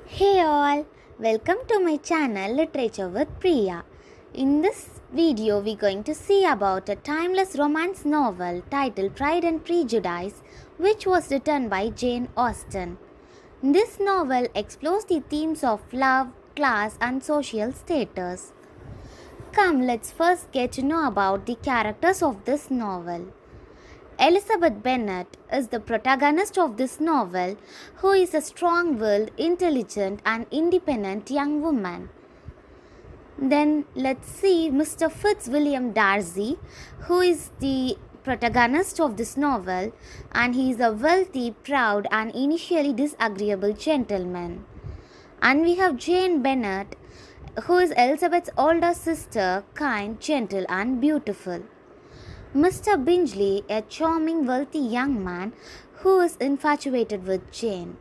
Hey all, welcome to my channel Literature with Priya. In this video, we're going to see about a timeless romance novel titled Pride and Prejudice, which was written by Jane Austen. This novel explores the themes of love, class, and social status. Come, let's first get to know about the characters of this novel. Elizabeth Bennet is the protagonist of this novel, who is a strong willed, intelligent, and independent young woman. Then let's see Mr. Fitzwilliam Darcy, who is the protagonist of this novel, and he is a wealthy, proud, and initially disagreeable gentleman. And we have Jane Bennet, who is Elizabeth's older sister, kind, gentle, and beautiful. Mr. Bingley, a charming, wealthy young man who is infatuated with Jane.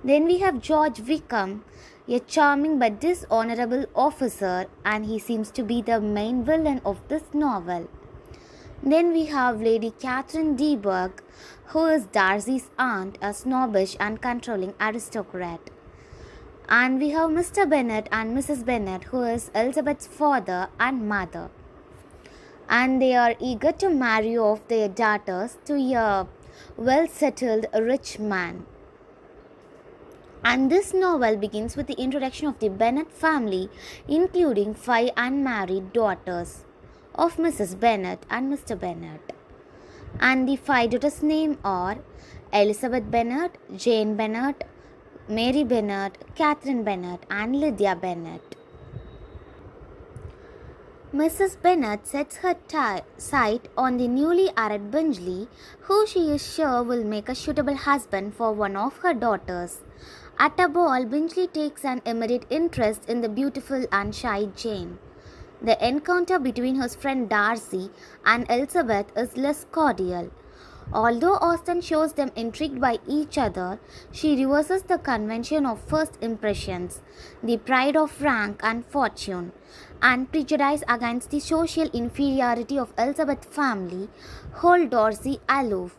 Then we have George Wickham, a charming but dishonorable officer, and he seems to be the main villain of this novel. Then we have Lady Catherine de Bourgh, who is Darcy's aunt, a snobbish and controlling aristocrat. And we have Mr. Bennet and Mrs. Bennet, who is Elizabeth's father and mother. And they are eager to marry off their daughters to a well-settled rich man. And this novel begins with the introduction of the Bennet family, including 5 unmarried daughters of Mrs. Bennet and Mr. Bennet. And the 5 daughters' names are Elizabeth Bennet, Jane Bennet, Mary Bennet, Catherine Bennet, and Lydia Bennet. Mrs. Bennet sets her sight on the newly married Bingley, who she is sure will make a suitable husband for one of her daughters. At a ball, Bingley takes an immediate interest in the beautiful and shy Jane. The encounter between his friend Darcy and Elizabeth is less cordial. Although Austen shows them intrigued by each other, she reverses the convention of first impressions, the pride of rank and fortune, and prejudice against the social inferiority of Elizabeth's family hold Darcy aloof,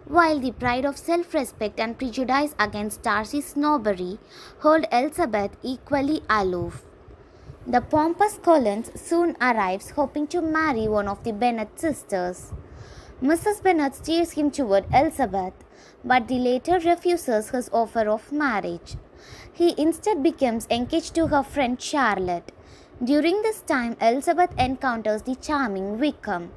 while the pride of self-respect and prejudice against Darcy's snobbery hold Elizabeth equally aloof. The pompous Collins soon arrives, hoping to marry one of the Bennet sisters. Mrs. Bennet steers him toward Elizabeth, but the latter refuses his offer of marriage. He instead becomes engaged to her friend Charlotte. During this time, Elizabeth encounters the charming Wickham.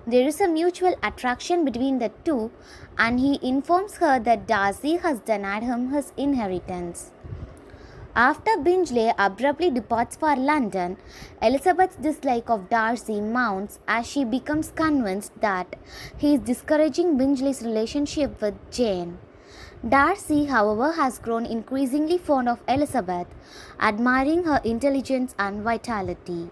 There is a mutual attraction between the two, and he informs her that Darcy has denied him his inheritance. After Bingley abruptly departs for London, Elizabeth's dislike of Darcy mounts as she becomes convinced that he is discouraging Bingley's relationship with Jane. Darcy, however, has grown increasingly fond of Elizabeth, admiring her intelligence and vitality.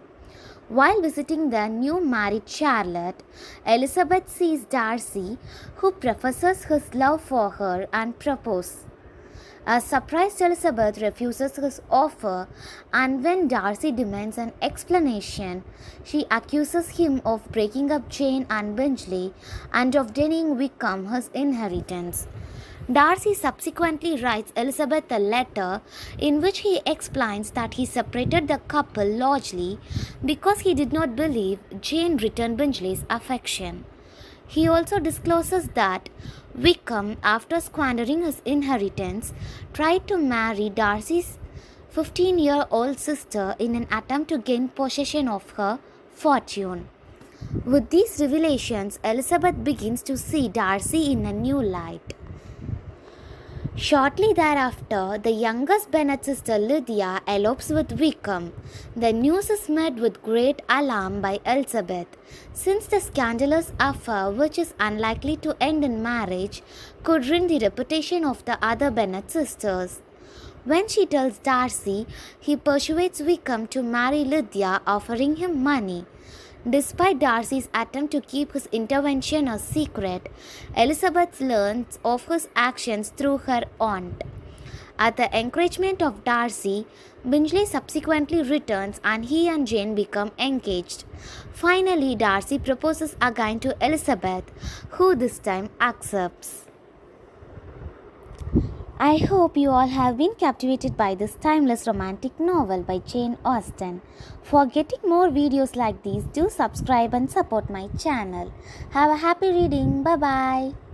While visiting the new married Charlotte, Elizabeth sees Darcy, who professes his love for her and proposes. A surprised Elizabeth refuses his offer, and when Darcy demands an explanation, she accuses him of breaking up Jane and Bingley and of denying Wickham his inheritance. Darcy subsequently writes Elizabeth a letter in which he explains that he separated the couple largely because he did not believe Jane returned Bingley's affection. He also discloses that Wickham, after squandering his inheritance, tried to marry Darcy's 15-year-old sister in an attempt to gain possession of her fortune. With these revelations, Elizabeth begins to see Darcy in a new light. Shortly thereafter, the youngest Bennet sister Lydia elopes with Wickham. The news is met with great alarm by Elizabeth, since the scandalous affair, which is unlikely to end in marriage, could ruin the reputation of the other Bennet sisters. When she tells Darcy, he persuades Wickham to marry Lydia, offering him money. Despite Darcy's attempt to keep his intervention a secret, Elizabeth learns of his actions through her aunt. At the encouragement of Darcy, Bingley subsequently returns and he and Jane become engaged. Finally, Darcy proposes again to Elizabeth, who this time accepts. I hope you all have been captivated by this timeless romantic novel by Jane Austen. For getting more videos like these, do subscribe and support my channel. Have a happy reading. Bye bye.